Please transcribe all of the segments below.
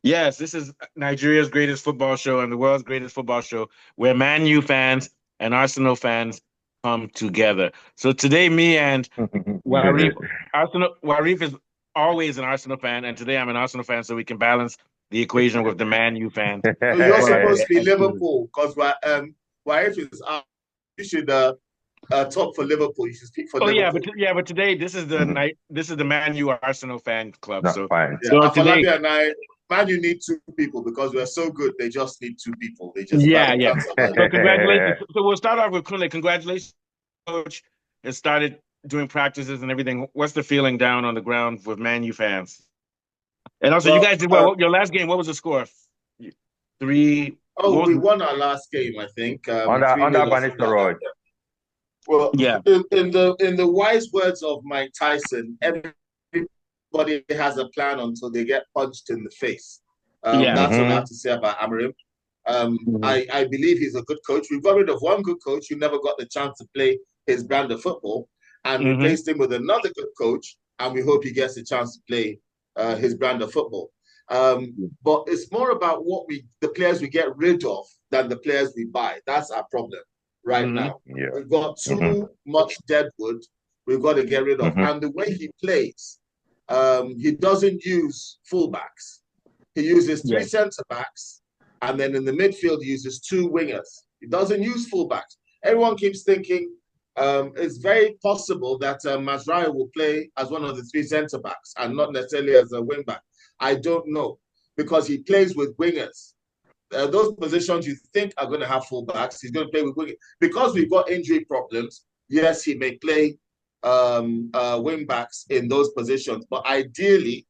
Yes, this is Nigeria's greatest football show and the world's greatest football show, where Man U fans and Arsenal fans come together. So today, me and Warif is always an Arsenal fan, and today I'm an Arsenal fan, so we can balance the equation with the Man U fan. So you're But supposed to be absolutely. Liverpool because wife is out. You should talk for Liverpool. You should speak for Oh Liverpool. yeah, but today this is the Mhm. night. This is the Man U Arsenal fan club. Not So fine. Yeah, so today, Afolabi and I, man, you need two people because we're so good. They just need two people. They just yeah, can't yeah. survive. So congratulations. So we'll start off with Kunle. Congratulations, coach. Has started doing practices and everything. What's the feeling down on the ground with Man U fans? And also, you Well, guys did well. Your last game, what was the score? Three. oh, What we was, won our last game, I think, Under 3 under 0 or something Bannister like that. Road. Well, yeah. in the wise words of Mike Tyson, everybody has a plan until they get punched in the face. Yeah. That's what I have Hmm. to say about Amarim. Mhm. I believe he's a good coach. We've got rid of one good coach who never got the chance to play his brand of football and Mhm. replaced him with another good coach. And we hope he gets a chance to play his brand of football. But it's more about the players we get rid of than the players we buy. That's our problem right Mhm. now. Yeah. We've got Hmm. too much deadwood we've got to get rid of. Hmm. And the way he plays, he doesn't use fullbacks. He uses three Yeah. centre backs, and then in the midfield, he uses two wingers. He doesn't use fullbacks. Everyone keeps thinking it's very possible that Mazraoui will play as one of the three centre backs and not necessarily as a wing back. I don't know because he plays with wingers. Those positions you think are going to have fullbacks, he's going to play with wingers. Because we've got injury problems, yes, he may play wing backs in those positions, but ideally,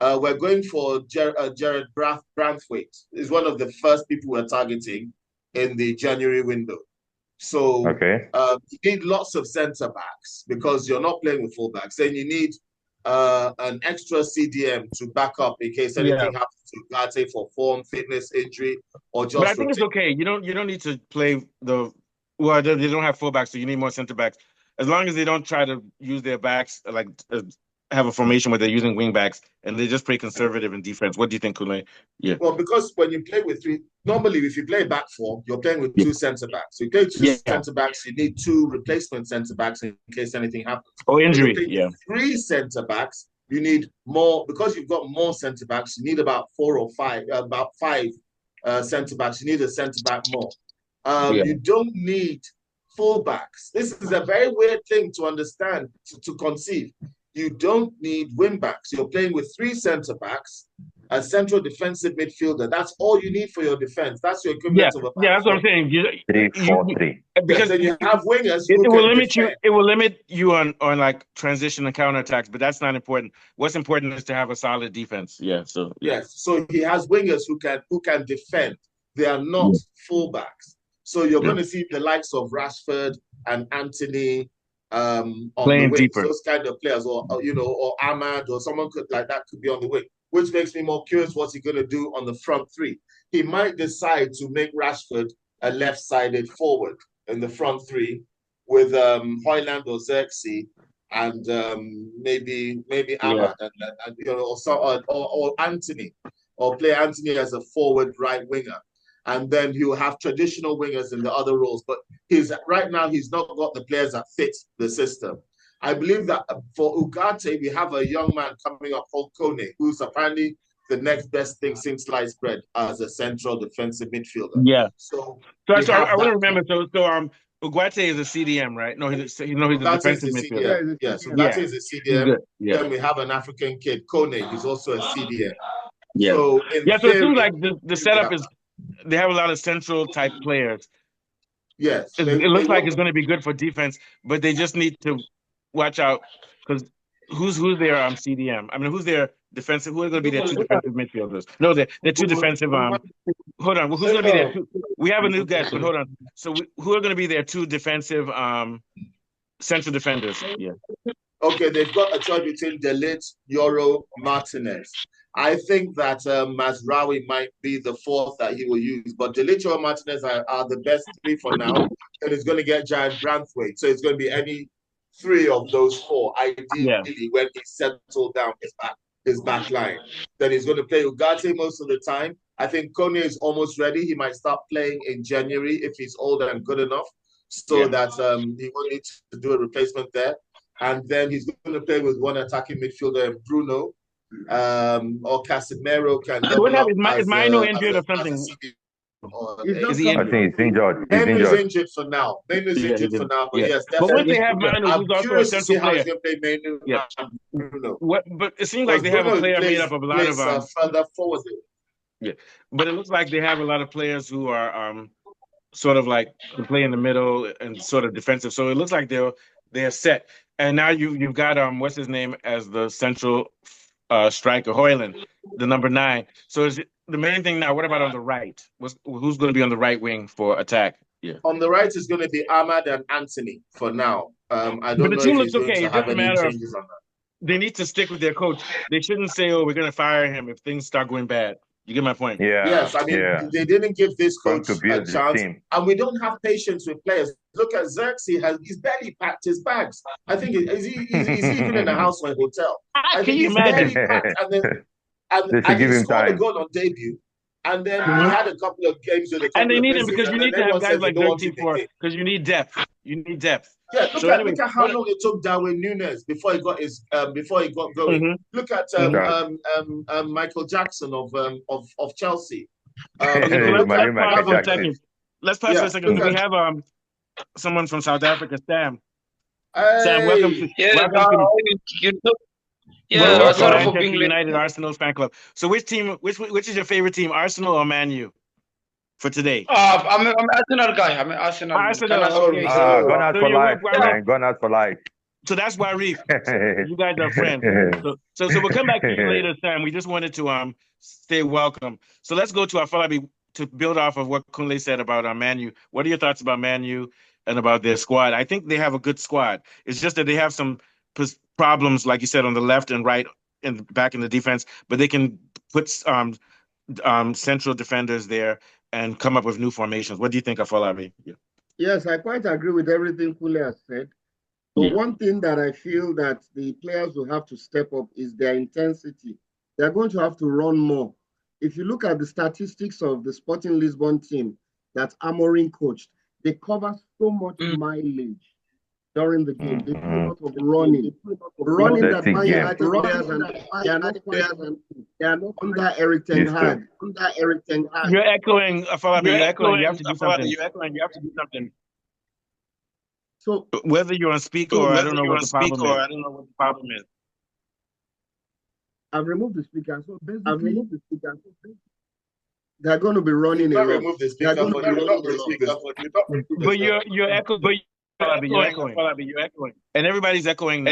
we're going for Jared Branthwaite. He's one of the first people we're targeting in the January window. So Okay. you need lots of centre backs because you're not playing with fullbacks. Then you need an extra CDM to back up in case Yeah. anything happens to Garte for form, fitness, injury, or But I just think it's rotate. okay. You don't need to play the well. They don't have fullbacks, so you need more center backs. As long as they don't try to use their backs like have a formation where they're using wing backs and they just play conservative in defense. What do you think, Kunle? Yeah. Well, because when you play with three, normally if you play back four, you're playing with Yeah. two centre backs. So you play two Yeah. centre backs, you need two replacement centre backs in case anything happens. Oh, When you're injury. playing with Yeah. three centre backs, you need more because you've got more centre backs. You need about four or five, about five centre backs. You need a centre back more. Yeah. You don't need full backs. This is a very weird thing to understand to conceive. You don't need wing backs. You're playing with three centre backs, a central defensive midfielder. That's all you need for your defense. That's your Yeah. equivalent of a back Yeah. That's what I'm four. saying. Three, four, You three. Yes, because then you have wingers it who will can limit you. defend. It will limit you on like transition and counterattacks, but that's not important. What's important is to have a solid defense. Yeah. So yeah. Yes, so he has wingers who can defend. They are not Yeah. fullbacks. So you're Yeah. going to see the likes of Rashford and Anthony on the Playing wings. deeper. Those kind of players, or Ahmad or someone like that could be on the wing. Which makes me more curious what's he going to do on the front three. He might decide to make Rashford a left-sided forward in the front three with Hoyland or Xerxes and maybe Yeah. Ahmad and or Anthony, or play Anthony as a forward right winger, and then he'll have traditional wingers in the other roles. But he's right now he's not got the players that fit the system. I believe that for Ugarte, we have a young man coming up called Kone, who's apparently the next best thing since sliced bread as a central defensive midfielder. Yeah. So So, we so have I want to that. remember. So Uguate is a CDM, right? No, he's a Ugarte is defensive the midfielder. CDM. Yes, Ugarte Yeah, is a he's CDM. good. Yeah, Then we have an African kid, Kone, who's also a CDM. yeah, So in yeah. So it seems theory, like the we setup have is that. they have a lot of central type players. Yes, It they looks like want. it's going to be good for defense, but they just need to watch out because who's their CDM? I mean, who's their defensive? Who are going to be their two defensive midfielders? No, they're two defensive. Hold on, well, who's going to be their two? We have a new guest, but hold on. So who are going to be their two defensive central defenders? Yeah. Okay, they've got a choice between Delit, Yoro, Martinez. I think that Mazraoui might be the fourth that he will use, but Delit, Yoro, Martinez are the best three for now, and it's going to get Giant Branthwaite. So it's going to be any three of those four, Yeah. ideally, when he's settled down his back. his back line. Then he's going to play Ugarte most of the time. I think Konya is almost ready. He might start playing in January if he's old and good enough, so that he won't need to do a replacement there. And then he's going to play with one attacking midfielder, Bruno, or Casemiro can double up is Maino injured or something? Is he injured? I think he's injured. Maino's injured for now. Maino's injured for now. But yes, definitely. But once they have Maino, who's also a central player. Bruno. But it seems like they have a player made up of a lot of further forward. Yeah, but it looks like they have a lot of players who are sort of like can play in the middle and sort of defensive. So it looks like they're set. And now you've got what's his name as the central striker, Højlund, the number 9. So is it, the main thing now? What about on the right? Who's going to be on the right wing for attack? Yeah, on the right is going to be Ahmad and Anthony for now. I don't know. But the team looks okay. It doesn't matter. They need to stick with their coach. They shouldn't say, "Oh, we're going to fire him if things start going bad." You get my point? Yeah. Yes, I mean they didn't give this coach a chance, and we don't have patience with players. Look at Xerxes; he's barely packed his bags. I think is he even in a house or a hotel? Can you imagine? And he scored a goal on debut, and then he had a couple of games with and they need him because you need to have guys like Xerxes because you need depth. You need depth. Yeah, look at how long it took Darwin Núñez before he got going. Look at Michael Jackson of Chelsea. Let's pause for a second. We have someone from South Africa, Sam. Sam, welcome to Manchester United Arsenal fan club. So which is your favorite team, Arsenal or Man U? For today, I'm an Arsenal guy. I'm an Arsenal. Gone out for life, man. Gone out for life. So that's why you guys are friends. So we'll come back to you later, Sam. We just wanted to stay welcome. So let's go to Afolabi to build off of what Kunle said about Man U. What are your thoughts about Man U and about their squad? I think they have a good squad. It's just that they have some problems, like you said, on the left and right and back in the defense. But they can put central defenders there and come up with new formations. What do you think, Afolabi? Yeah. Yes, I quite agree with everything Kunle has said. But one thing that I feel that the players will have to step up is their intensity. They're going to have to run more. If you look at the statistics of the Sporting Lisbon team that Amorim coached, they cover so much mileage during the game. They do a lot of running. That Man United players and they are not under Erik ten Hag. You're echoing, Afolabi. You're echoing. You have to do something. So whether you're on speaker or I don't know what the problem is. I've removed the speaker. So basically, they're going to be running a lot. But you're echoing. You're echoing. And everybody's echoing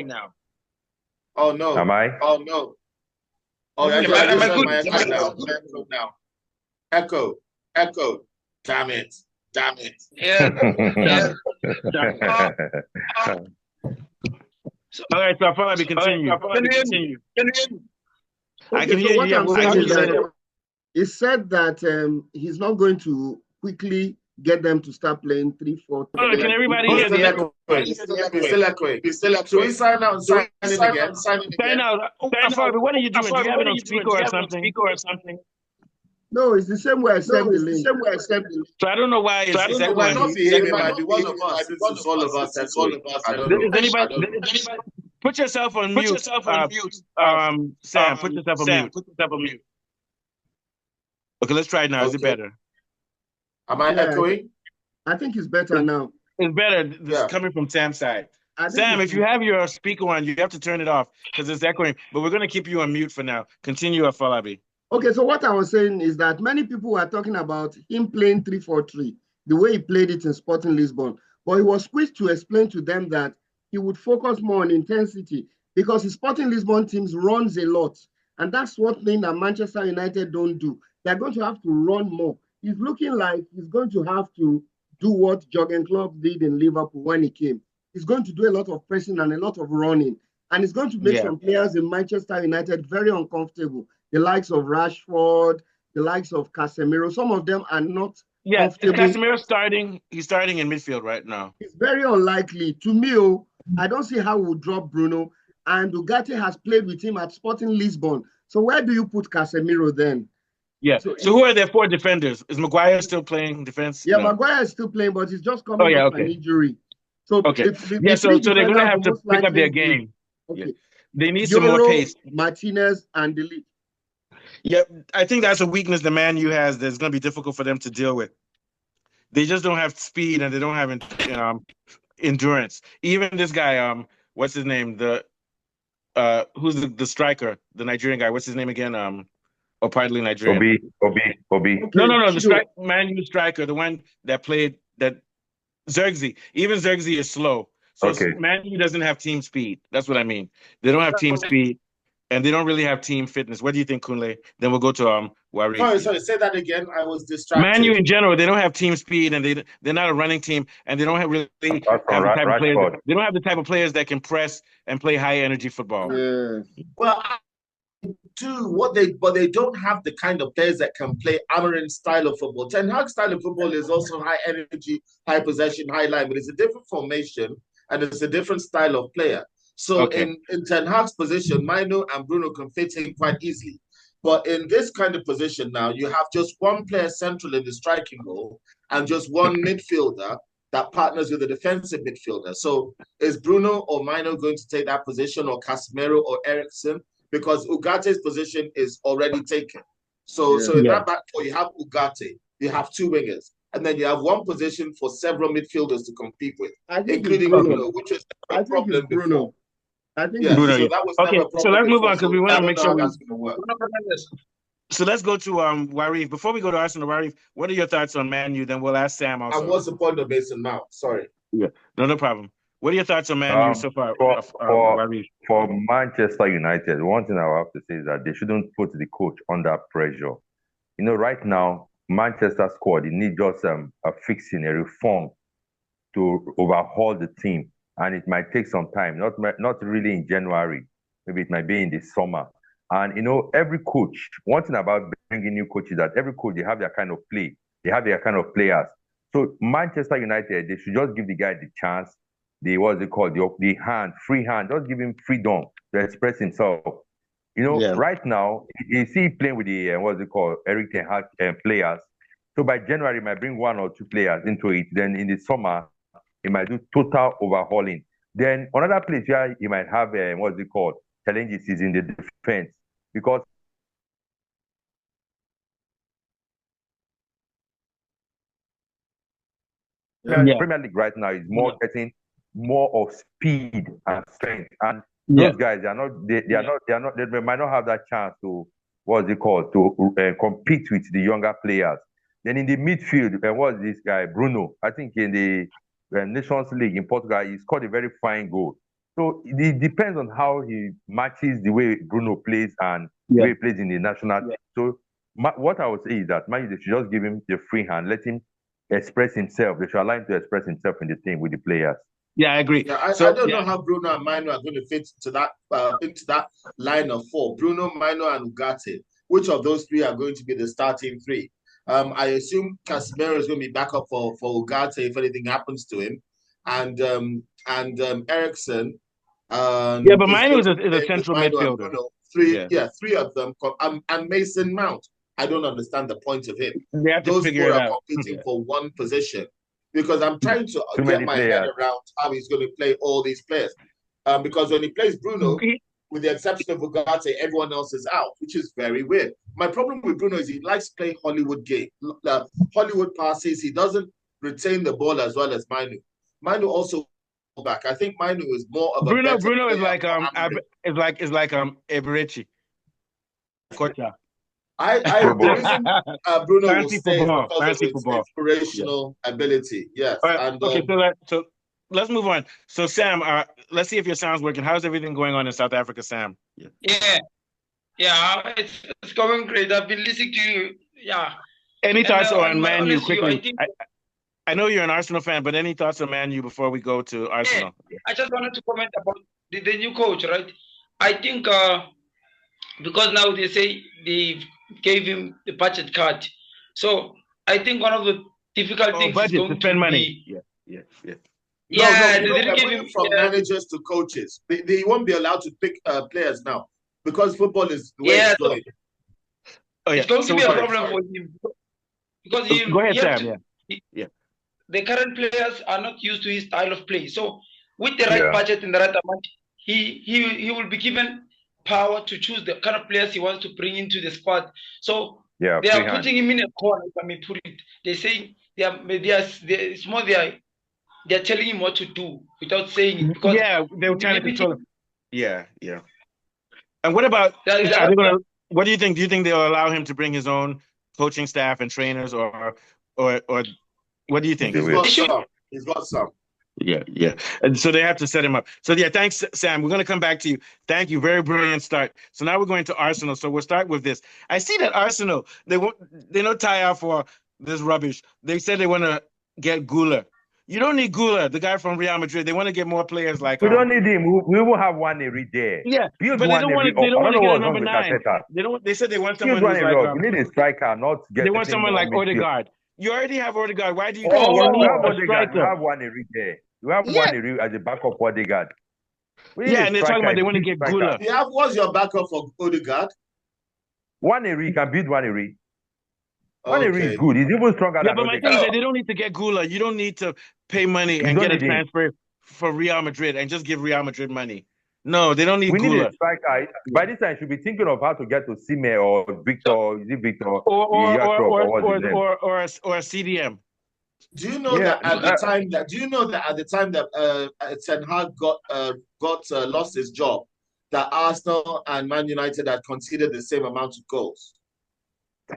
now. Oh no. Am I? Oh no. Oh, am I good now? Echo. Damn it. Yeah. All right, so I'll probably continue. Can you hear me? I can hear you. He said that he's not going to quickly get them to start playing 3-4. Can everybody hear the He's still echoing. So we sign out and sign in again. Sign out. What are you doing? Do you have it on speaker or something? No, it's the same way I sent the link. So I don't know why it's echoing. Might not be him. It might be one of us. It's all of us. That's all of us. I don't know. Does anybody? Put yourself on mute. Sam, put yourself on mute. Okay, let's try it now. Is it better? Am I echoing? I think it's better now. It's better. This is coming from Sam's side. Sam, if you have your speaker on, you have to turn it off because it's echoing. But we're going to keep you on mute for now. Continue, Afolabi. Okay, so what I was saying is that many people were talking about him playing 3-4-3, the way he played it in Sporting Lisbon. But he was quick to explain to them that he would focus more on intensity because his Sporting Lisbon teams runs a lot. And that's one thing that Manchester United don't do. They're going to have to run more. He's looking like he's going to have to do what Jurgen Klopp did in Liverpool when he came. He's going to do a lot of pressing and a lot of running. And it's going to make some players in Manchester United very uncomfortable. The likes of Rashford, the likes of Casemiro. Some of them are not comfortable. Casemiro starting. He's starting in midfield right now. It's very unlikely. To me, I don't see how we'll drop Bruno. and Ugarte has played with him at Sporting Lisbon. So where do you put Casemiro then? Yeah. So who are their 4 defenders? Is Maguire still playing defense? Yeah, No. Maguire is still playing, but he's just coming off an injury. So so they're going to have to pick up their game. Okay. Yeah. They need some more pace. Martinez and De Ligt. Yeah, I think that's a weakness the Man U has that's going to be difficult for them to deal with. They just don't have speed and they don't have endurance. Even this guy, what's his name? Who's the striker? The Nigerian guy. What's his name again? Or partly Nigerian. Obi. No. The Man U striker, the one that played that Zirkzee. Even Zirkzee is slow. So Man U doesn't have team speed. That's what I mean. They don't have team speed, and they don't really have team fitness. What do you think, Kunle? Then we'll go to Wari. Sorry. Say that again. I was distracted. Man U in general, they don't have team speed, and they're not a running team, and they don't have the type of players. They don't have the type of players that can press and play high energy football. Yeah. Well, but they don't have the kind of players that can play Amorim's style of football. Ten Hag's style of football is also high energy, high possession, high line, but it's a different formation and it's a different style of player. So in Ten Hag's position, Maino and Bruno can fit in quite easily. But in this kind of position now, you have just one player central in the striking role and just one midfielder that partners with a defensive midfielder. So is Bruno or Maino going to take that position, or Casemiro or Eriksen? Because Ugate's position is already taken. So in that back four, you have Ugarte, you have 2 wingers, and then you have one position for several midfielders to compete with, including Bruno, which is a problem before. I think Bruno. So that was so let's move on because we want to make sure that's going to work. So let's go to Warif. Before we go to Arsenal, Warif, what are your thoughts on Man U? Then we'll ask Sam also. And what's the point of Mason Mount? Sorry. Yeah, no problem. What are your thoughts on Man U so far? For Manchester United, one thing I have to say is that they shouldn't put the coach under pressure. You know, right now, Manchester squad, they need just a fixing, a reform to overhaul the team. And it might take some time, not really in January. Maybe it might be in the summer. And, you know, every coach, one thing about bringing new coaches is that every coach, they have their kind of play. They have their kind of players. So Manchester United, they should just give the guy the chance. The free hand, just give him freedom to express himself. You know, right now, you see playing with the, Erik Ten Hag players. So by January, he might bring 1 or 2 players into it. Then in the summer, he might do total overhauling. Then another place where he might have, challenges is in the defense. Because Premier League right now is getting more of speed and strength, and those guys they might not have that chance to compete with the younger players. Then in the midfield, what's this guy Bruno? I think in the Nations League in Portugal, he scored a very fine goal. So it depends on how he matches the way Bruno plays and the way he plays in the national team. So what I would say is that they should just give him the free hand, let him express himself. They should allow him to express himself in the team with the players. Yeah, I agree. Yeah, I don't know how Bruno and Maino are going to fit into that line of 4. Bruno, Maino, and Ugarte. Which of those 3 are going to be the starting 3? I assume Casemiro is going to be back up for Ugarte if anything happens to him, and Eriksen. But Maino is a central midfielder. 3 of them, and Mason Mount. I don't understand the point of him. They have to Those figure 4 it are out. competing for one position, because I'm trying to get my head around how he's going to play all these players. Because when he plays Bruno, with the exception of Ugarte, everyone else is out, which is very weird. My problem with Bruno is he likes playing Hollywood game, Hollywood passes. He doesn't retain the ball as well as Maino. Maino also back. I think Maino is more of a Bruno is like Eberechi. Kocha. The reason Bruno will Fancy stay football. because Fancy of his football. inspirational ability. Yes. Right. So let's move on. So Sam, let's see if your sound's working. How's everything going on in South Africa, Sam? It's going great. I've been listening to you. Yeah. Any thoughts on Man U quickly? I know you're an Arsenal fan, but any thoughts on Man U before we go to Arsenal? I just wanted to comment about the new coach, right? I think because now they say they gave him the budget cut. So I think one of the difficult things is going to spend money. be... Yeah. Yeah, no, they they're give moving him. from managers to coaches. They won't be allowed to pick players now because football is the way Yeah, it's going. Oh yeah. It's going to be a sorry, problem for him because he, Go ahead, he have Sam. to- Yeah. Yeah. the current players are not used to his style of play. So with the right Yeah. budget and the right amount, he will be given power to choose the kind of players he wants to bring into the squad. So Yeah, they are free hand. putting him in a corner, if I may put it. They say it's more they're telling him what to do without saying it. Because Yeah, they were trying to control him. Yeah, yeah. And what about That- are they gonna, what do you think? Do you think they'll allow him to bring his own coaching staff and trainers, or what do you think? They will. He's got some. Yeah, yeah. And so they have to set him up. So yeah, thanks, Sam. We're going to come back to you. Thank you. Very brilliant start. So now we're going to Arsenal. So we'll start with this. I see that Arsenal, they don't tie out for this rubbish. They said they want to get Gula. You don't need Gula, the guy from Real Madrid. They want to get more players like We don't need him. We will have one every day. Yeah, Build but they one don't want every- to. They don't I want to know get a what's wrong number with 9. Arteta. They don't. They said they want someone Build one who's every like. day. We need a striker, not get. They want someone like midfield. Odegaard. You already have Odegaard. Why do you? Oh, you We need have a Odegaard. We striker. have one every day. We have Yeah. one every as a backup for Odegaard. We need Yeah, a and they're talking striker, about they a want to big get striker. Gula. What's your backup for Odegaard? One every, you can build one every. One every Okay. is good. He's even stronger Yeah, than but my thing is Odegaard. that they don't need to get Gula. You don't need to pay money You and don't get a need him. transfer for Real Madrid and just give Real Madrid money. No, they don't need We need Gula. a striker. By this time, you should be thinking of how to get to Sime or Victor. Is it Victor? Or what's his name? a CDM. Do you know Yeah, that at the time that Ten Hag lost his job, that Arsenal and Man United had conceded the same amount of goals?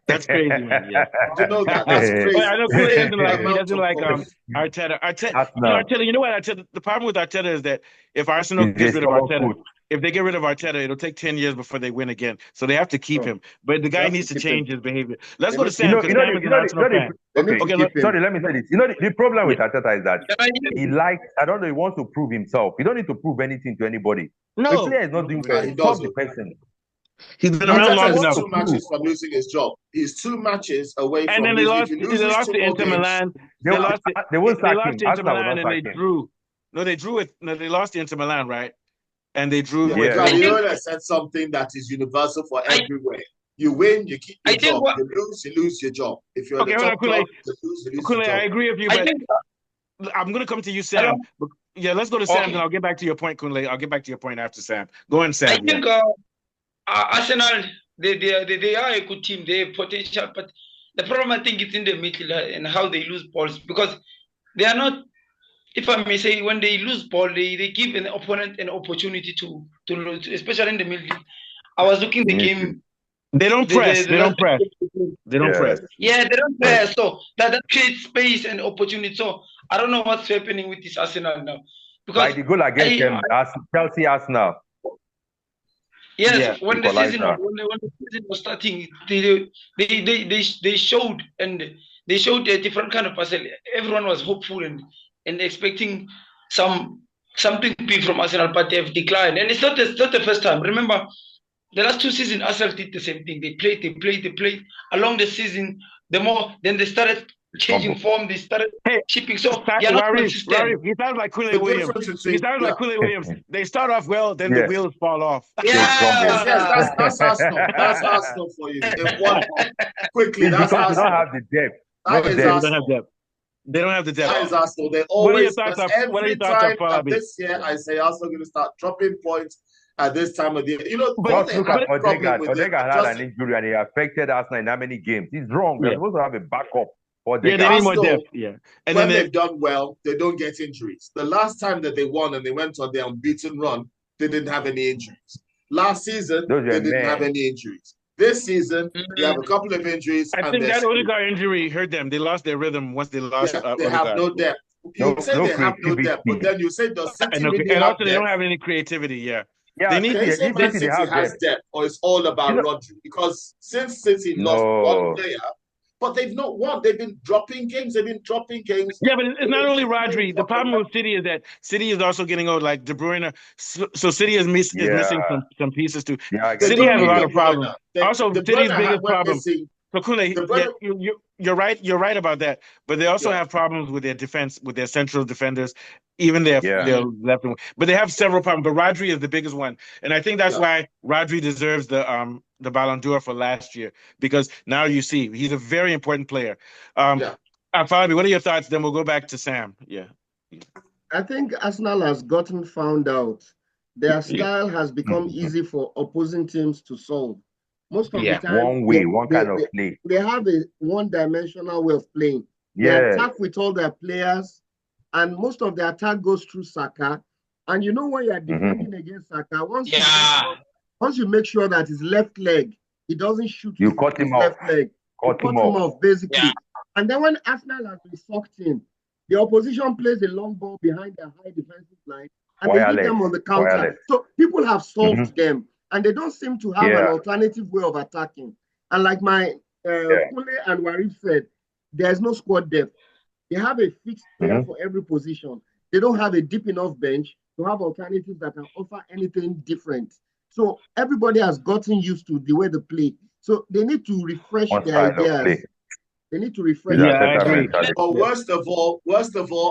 That's crazy, man. Yeah. Do you know that? That's crazy. I know Kule doesn't like Amount of goals. Arteta. Arsenal. You know what Arteta? The problem with Arteta is that if Arsenal He's gets a rid of strong Arteta, coach. if they get rid of Arteta, it'll take 10 years before they win again. So they have to keep him. But the guy have needs to to keep change his behavior. Let's They go to need- Sam because Sam is an Arsenal fan. They need to Okay, keep him. Sorry, let me say this. The problem with Arteta is that Can I hear he you? likes, I don't know, he wants to prove himself. He don't need to prove anything to anybody. The No, player is not doing No, he well. Stop the doesn't. person. he's been around long Arteta is enough. 2 matches from losing his job. He's 2 matches away from And then they losing. lost. If he They loses lost 2 to more Inter games, Milan. They They lost. they won't They sack lost him. to Inter Arsenal will Milan not and they sack him. drew. No, they drew with. No, they lost to Inter Milan, right? And they drew Yeah, with. but Yeah. you know that said something that is universal for everywhere. You win, you keep your I think job. what- You lose your job. If you're Okay, at the hold top on, Kule. club, you lose your Kule, I job. agree with you, I but think I'm going to come to you, Sam. Hello? But- Yeah, let's go to Sam, Okay. and I'll get back to your point, Kunle. I'll get back to your point after Sam. Go on, I Sam. think Arsenal they are a good team. They have potential, but the problem I think is in the middle and how they lose balls because they are not. If I may say, when they lose ball, they give an opponent an opportunity to lose, especially in the middle. I was looking the game. They don't press. They don't press. They don't Yeah. press. Yeah, they don't press, so that creates space and opportunity. So I don't know what's happening with this Arsenal now, because Like the goal against Chelsea Arsenal. yes, Yeah, when the season equalizer. when the season was starting, they showed a different kind of Arsenal. Everyone was hopeful and expecting something big from Arsenal, but they have declined. And it's not the first time. Remember, the last 2 seasons, Arsenal did the same thing. They played along the season. Then they started changing form. They started chipping. So they are not consistent. He sounds like The Kunle Williams. difference He between sounds like Kunle Williams. They start off well, then the Yeah. wheels fall off. yes, Yeah, that's Arsenal. That's Arsenal for you. They won quickly. It's That's because they don't Arsenal. have the depth. That No is depth. They don't Arsenal. have depth. They don't have the That depth. is Arsenal. They What are your always, thoughts because on- what are your every thoughts on time Falabi? this year, I say Arsenal going to start dropping points at this time of the year. You know, But- what Just they look have at a problem Odegaard. with it, Odegaard had just- an injury and he affected Arsenal in how many games? He's wrong. They're Yeah. supposed to have a backup for Yeah, they Odegaard. need more Arsenal, depth. Yeah, and when then they've done well, they don't get injuries. The last time that they won and they went on their unbeaten run, they didn't have any injuries. Last season, Those were they didn't men. have any injuries. This season, they have a couple of injuries. I and think they're that screwed. Odegaard injury hurt them. They lost their rhythm once they lost. Yeah, they Odegaard. have no depth. You No- say no they have no depth, creativity. but then you say does City And, really and have also, they depth? don't have any creativity. Yeah, Yeah, They need- Can you say if Man City City have has depth. depth, or it's all about You know- Rodri? Because since City lost No. one player, but they've not won. They've been dropping games. They've been dropping games. yeah, but it's not only Rodri. The problem with City is that City is also getting old. Like De Bruyne, so City is missing Yeah. some pieces too. Yeah, I They City don't has a need lot De of problems. Bruyne. Also, De City's Bruyne biggest went problem- missing So Kule, you're right. You're right about that. But they also have problems with their defense, with their central defenders, even their left wing. But they have several problems. But Rodri is the biggest one, and I think that's why Rodri deserves the Ballon d'Or for last year, because now you see he's a very important player. Falabi, what are your thoughts? Then we'll go back to Sam. Yeah. I think Arsenal has found out their style has become easy for opposing teams to solve. Most of the time, one kind of play. They have a one-dimensional way of playing. They attack with all their players, and most of the attack goes through Saka. And you know when you are defending against Saka, once you make sure that his left leg, he doesn't shoot you cut him off. Left leg. Cut him off, basically. Yeah. And then when Arsenal has been sucked in, the opposition plays a long ball behind their high defensive line, and they hit them on the counter. So people have solved them, and they don't seem to have an alternative way of attacking. And like my Kule and Warif said, there's no squad depth. They have a fixed player for every position. They don't have a deep enough bench to have alternatives that can offer anything different. So everybody has gotten used to the way they play. So they need to refresh their ideas. They need to refresh. I agree. But worst of all,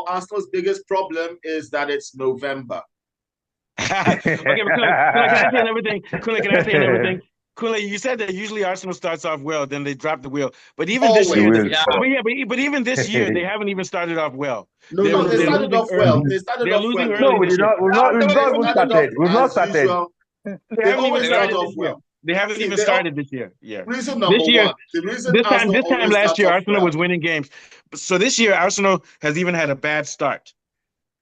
Arsenal's biggest problem is that it's November. Okay, but can I say everything? Can I say everything? Kule, you said that usually Arsenal starts off well, then they drop the wheel. But even this year, but even this year, they haven't even started off well. No, they started off well. They started off well. No, we've not started. We've not started. They always start off well. They haven't even started this year. Yeah. Reason number one. This time last year, Arsenal was winning games. So this year, Arsenal has even had a bad start.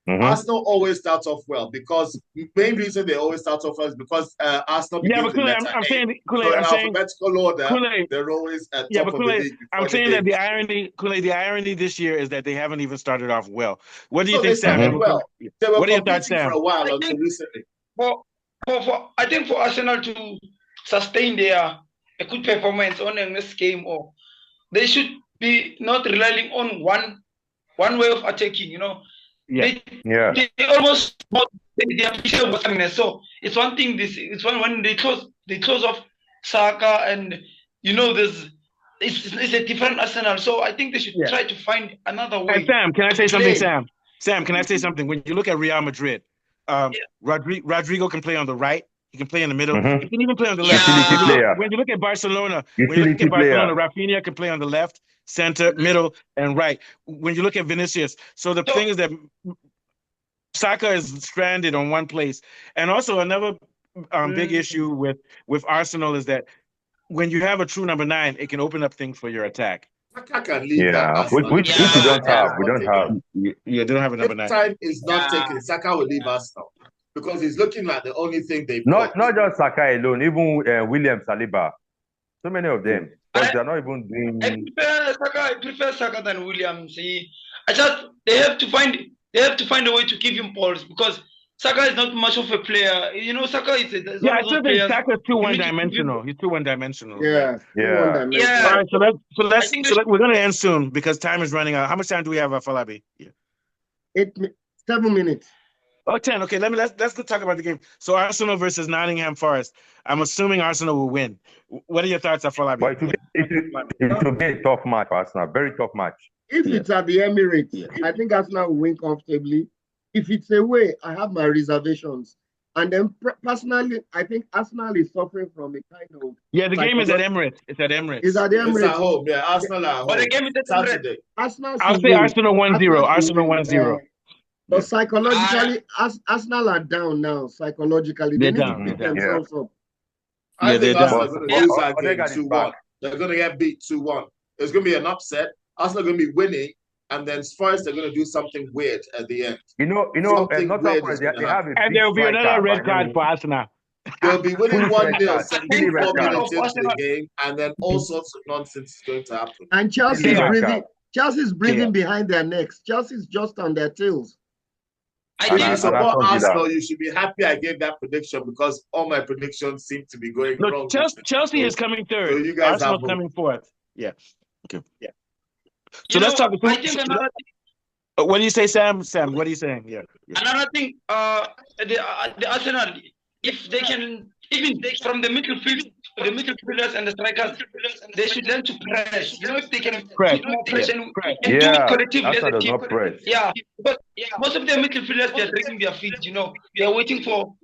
Arsenal always starts off well because the main reason they always start off well is because Arsenal. Yeah, but Kule, I'm saying, alphabetical order, they're always at top of the league. I'm saying that the irony this year is that they haven't even started off well. What do you think, Sam? Well, they were what are your thoughts, Sam? For a while until recently. I think for Arsenal to sustain a good performance on a next game, or they should be not relying on one way of attacking. They almost their picture was coming. So it's one thing. It's one when they close off Saka, and it's a different Arsenal. So I think they should try to find another way. Hey, Sam, can I say something? Sam, can I say something? When you look at Real Madrid, Rodrigo can play on the right. He can play in the middle. He can even play on the left. When you look at Barcelona, Rafinha can play on the left, center, middle, and right. When you look at Vinicius, so the thing is that Saka is stranded on one place. And also another big issue with Arsenal is that when you have a true number 9, it can open up things for your attack. Saka can leave that. Which we don't have. We don't have. Yeah, they don't have a number 9. If time is not taken, Saka will leave Arsenal. Because he's looking like the only thing they've not just Saka alone, even William Saliba. So many of them. But they're not even doing. I prefer Saka than William. See, they have to find a way to give him balls because Saka is not much of a player. Saka is I still think Saka is too one-dimensional. He's too one-dimensional. Yeah. All right, so let's we're gonna end soon because time is running out. How much time do we have, Falabi? 7 minutes. Oh, 10. Okay, let's go talk about the game. So Arsenal versus Nottingham Forest. I'm assuming Arsenal will win. What are your thoughts, Falabi? It will be a tough match for Arsenal. Very tough match. If it's at the Emirates, I think Arsenal will win comfortably. If it's away, I have my reservations. And then personally, I think Arsenal is suffering from a kind of... Yeah, the game is at Emirates. It's at Emirates. It's at the Emirates. It's at home. Yeah, Arsenal at home. But the game is at Saturday. I'll say Arsenal 1-0. Arsenal 1-0. But psychologically, Arsenal are down now. Psychologically, they need to pick themselves up. I think Arsenal are going to lose that game 2-1. They're going to get beat 2-1. There's going to be an upset. Arsenal are going to be winning, and then Spurs they're going to do something weird at the end. And there will be another red card for Arsenal. They'll be winning 1-0, 74 minutes into the game, and then all sorts of nonsense is going to happen. And Chelsea's breathing behind their necks. Chelsea's just on their tails. If you support Arsenal, you should be happy I gave that prediction because all my predictions seem to be going wrong. Chelsea is coming third. So you guys Arsenal's coming fourth. Yeah. Okay. Yeah. So let's talk. What do you say, Sam? Sam, what are you saying? Yeah. Another thing, the Arsenal, if they can, even from the midfield, the midfielders and the strikers, they should learn to press. You know, if they can Press. put more pressure and do it Yeah, collectively as Arsenal a does team. not press. Yeah, but most of the midfielders, they're dragging their feet. You know, they're waiting for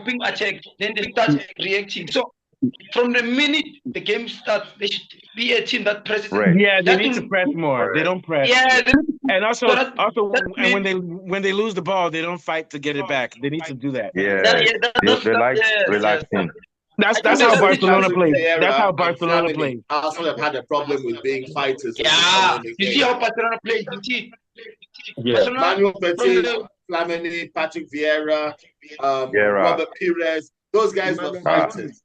ping attack. Then they start reacting. So from the minute the game starts, they should be a team that presses. Right. Yeah, they That need to will- press more. They don't press. Yeah, And also, So that- and when they lose the ball, they don't fight to get it back. They need to do that. Yeah, that's- they like yes, relaxing. That's think how that's Barcelona the plays. Vieira That's how and Barcelona Flamini. plays. Arsenal have had a problem with being fighters. Yeah, in the you game. see how Barcelona plays. You see, Yeah. Barcelona Manuel Petit, from Flamini, Patrick Vieira, Vieira. Robert Pires. Those guys were fighters.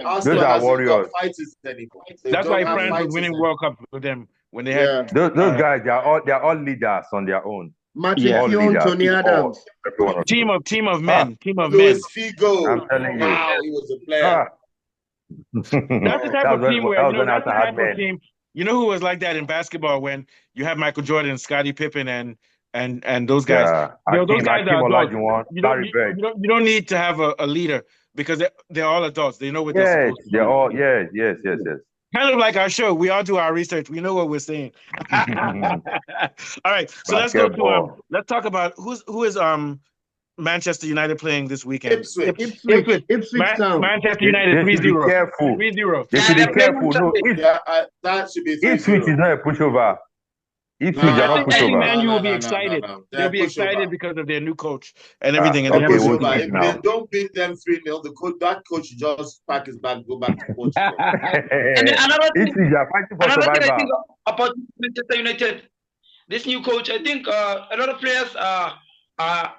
Arsenal Those are hasn't warriors. got fighters anymore. They That's don't why have France was fighters winning anymore. World Cup with them when they Yeah. had. Those guys, they're all leaders on their own. Matthew Yeah. All Keown, leaders. Tony All, Adams. every one of them. Team of men. Team of men. Luis Figo. I'm telling you. Wow, he was a player. Ah. That's the type of team where that you was know, when that's the Arsenal had type of men. team. You know who was like that in basketball when you have Michael Jordan, Scottie Pippen, and those guys. Yeah. You know, those guys Hakeem are adults. Olajuwon, You don't, Larry you, Bird. you don't need to have a leader because they're all adults. They know what they're Yes, supposed to they're do. all yes. Kind of like our show. We all do our research. We know what we're saying. All right. So Basketball. let's talk about who is Manchester United playing this weekend. Ipswich. Ipswich Town. Manchester United They should be 3-0. careful. 3-0. They should be they're careful. No, Yeah, that should be Ipswich is 3-0. not a pushover. Ipswich No, are I not I think pushover. Man U will be No. excited. They're They'll be excited pushover. because of their new coach and everything. And okay, they have we'll Pushover. see If now. they don't beat them 3-0, that coach should just pack his bag, go back to Portugal. And then another thing, Ipswich are fighting for another thing I think survival. about Manchester United, this new coach, I think a lot of players are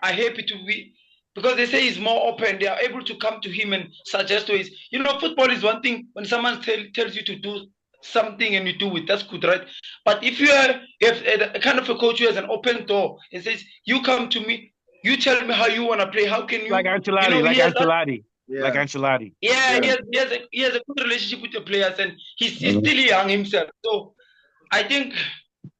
happy to be, because they say he's more open. They are able to come to him and suggest ways. You know, football is one thing. When someone tells you to do something and you do it, that's good, right? But if you have a kind of a coach who has an open door and says, you come to me, you tell me how you want to play, how can you... like Ancelotti, you know, like he has that- Ancelotti, Yeah. like Ancelotti. Yeah, he has a good relationship with the players, and he's still young himself. So I think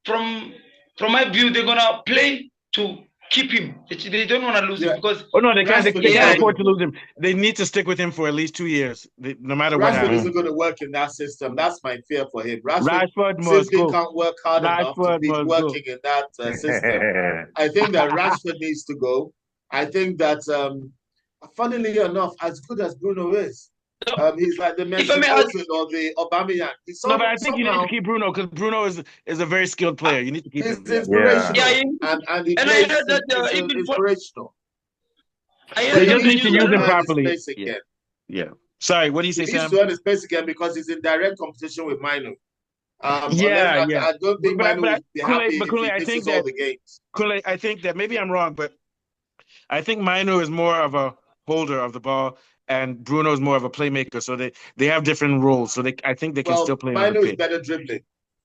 from my view, they're gonna play to keep him. They don't want to lose him because Oh no, they can't. They Rashford can't is- afford to lose him. They need to stick with him for at least 2 years, no matter what Rashford happens. isn't going to work in that system. That's my fear for him. Rashford must simply go. can't work hard enough to Rashford be must working in that system. I think that Rashford needs to go. I think that, funnily enough, as good as Bruno is, he's like the Mesut I may ask- Ozil or the Aubameyang. He's No, but I think you need somehow- to keep Bruno because Bruno is a very skilled player. You need to keep He's him. inspirational, Yeah, and he and I plays heard that, he's even for- inspirational. I They heard just that need to you- use him earn his properly. place Yeah. again. Yeah. Sorry, what do you say, He needs Sam? to earn his place again because he's in direct competition with Manu. Yeah, yeah. I don't think But- Manu but- will be Kool-Aid- happy but if Kool-Aid, I he think misses all that- the games. Kool-Aid, I think that maybe I'm wrong, but I think Manu is more of a holder of the ball and Bruno is more of a playmaker. So they have different roles. So I think they can Well, still play on Manu the is pitch. better dribbling.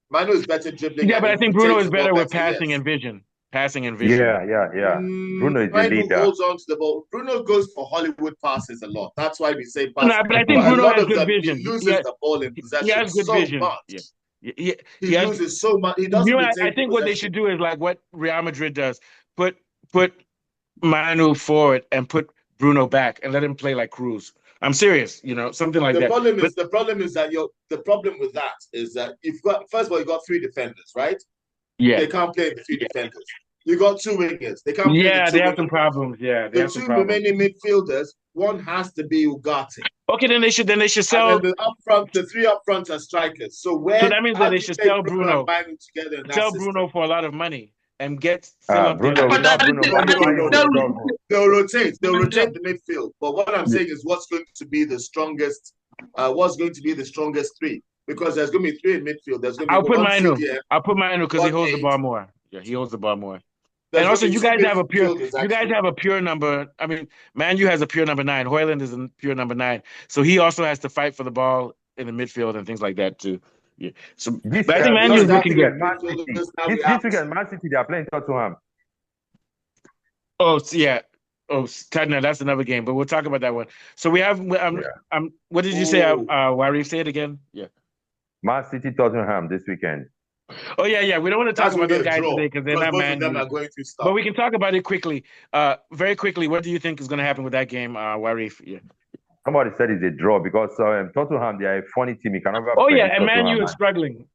Manu is better dribbling. Yeah, and but I he think Bruno takes is the ball better with better, passing yes. and vision. Passing and vision. Yeah. Bruno is the Manu leader. holds on to the ball. Bruno goes for Hollywood passes a lot. That's why we say pass. No, but I think a Bruno lot has of good them, vision. He loses Yeah, the ball in possession he has good so vision. much. Yeah. He has- loses so much. He doesn't You know, I retain think what they possession. should do is like what Real Madrid does: put Manu forward and put Bruno back, and let him play like Cruz. I'm serious, something like The that. problem is that the problem with that is that you've got, first of all, you got three defenders, right? Yeah, They can't play the three defenders. You got two wingers. They can't play yeah, the they two have some wingers. problems. Yeah, they The have some two problems. remaining midfielders, one has to be Ugarte. Okay, then they should sell. And then the three up front are strikers. So that means that how they do should you make sell Bruno. and Manu together in that Sell system? Bruno for a lot of money and fill up Bruno, their. But without that- Bruno, I Man U think will that- struggle. They'll rotate the midfield. But what I'm saying is what's going to be the strongest three? Because there's going to be three in midfield. There's going to be I'll put one Manu. CDM. I'll put Manu because he holds the 1-8. ball more. Yeah, he holds the ball more. There's And also, gonna be you two guys have a pure. midfielders, You guys actually. have a pure number. I mean, Man U has a pure number 9. Hoyland is a pure number 9. So he also has to fight for the ball in the midfield and things like that too. Yeah. So, This but I think Man because U is that looking thing good. is- Man City. Now we This have- weekend, Man City, they are playing Tottenham. Oh yeah. Oh, Tottenham, that's another game, but we'll talk about that one. So we have. What did you say? Ooh. Warif, say it again. Yeah. Man City, Tottenham this weekend. Oh yeah. We don't want to talk That's about going to those be a guys draw. today because they're Because not both Man of them U. are going through stuff. But we can talk about it quickly. Very quickly. What do you think is going to happen with that game, Warif? Yeah. Somebody said it's a draw because Tottenham, they are a funny team. You can never. Oh yeah, and Man U is struggling.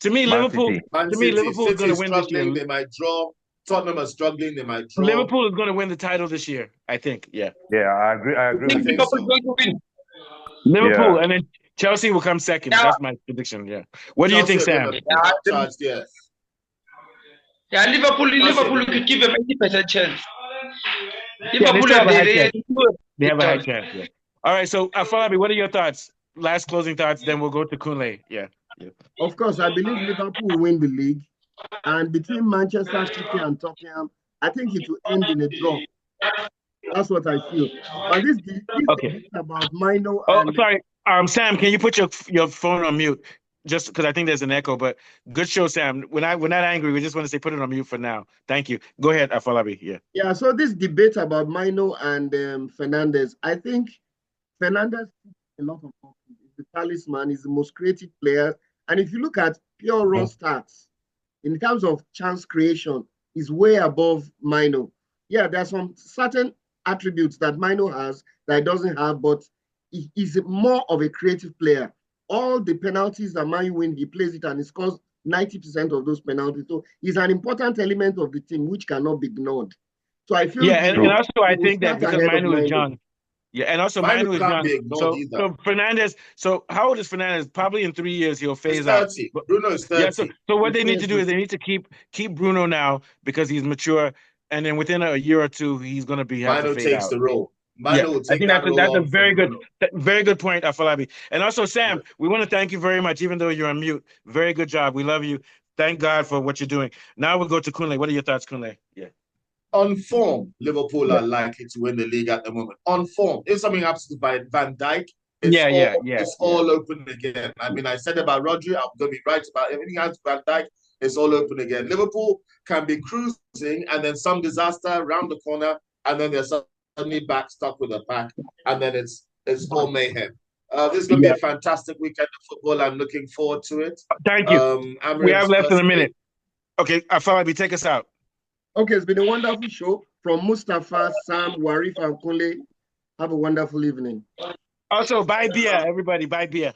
To me, Man Liverpool. City. Man To me, City, Liverpool is going to City win this year. struggling, they might draw. Tottenham are struggling, they might draw. Liverpool is going to win the title this year. I think. Yeah. Yeah, I agree. I agree. I think with you. Liverpool so. is going to win. Liverpool, Yeah. and then Chelsea will come second. Yeah. That's my prediction. Yeah. What do you think, Chelsea are Sam? gonna be charged, yes. Yeah, Liverpool Chelsea. could give them 80% chance. they Liverpool still have a high they chance. They have a high chance. Yeah. All right. So, Falabi, what are your thoughts? Last closing thoughts. Then we'll go to Kunle. Yeah. Of course, I believe Liverpool will win the league. And between Manchester City and Tottenham, I think it will end in a draw. That's what I feel. But this Okay. about Mino Oh, and sorry. Sam, can you put your phone on mute? Just because I think there's an echo. But good show, Sam. We're not angry. We just want to say put it on mute for now. Thank you. Go ahead, Afolabi. Yeah. Yeah, so this debate about Mino and Fernandes, I think Fernandes a lot of confidence. He's the talisman, he's the most creative player. And if you look at pure raw stats, in terms of chance creation, he's way above Mino. Yeah, there are some certain attributes that Mino has that he doesn't have, but he's more of a creative player. All the penalties that Man U win, he plays it and he scores 90% of those penalties. So he's an important element of the team which cannot be ignored. So I feel and also I think that because Manu is young. Yeah, and also Manu is young. So Fernandes, so how old is Fernandes? Probably in 3 years he'll phase out. Bruno is 30. Yeah, so what they need to do is they need to keep Bruno now because he's mature, and then within a year or two he's going to be have Manu to fade takes out. the role. I think that's a very good point, Afolabi. And also, Sam, we want to thank you very much, even though you're on mute. Very good job. We love you. Thank God for what you're doing. Now we'll go to Kunle. What are your thoughts, Kunle? Yeah. On form, Liverpool are likely to win the league at the moment. On form, if something happens to Van Dijk, it's all open again. I mean, I said about Rodri, I'm going to be right about everything else. Van Dijk, it's all open again. Liverpool can be cruising, and then some disaster around the corner, and then there's suddenly back stuck with a pack, and then it's all mayhem. This is going to be a fantastic weekend of football. I'm looking forward to it. Thank you. We have less than a minute. Okay, Afolabi, take us out. Okay, it's been a wonderful show from Mustafa, Sam, Warif, and Kunle. Have a wonderful evening. Also, buy beer, everybody. Buy beer.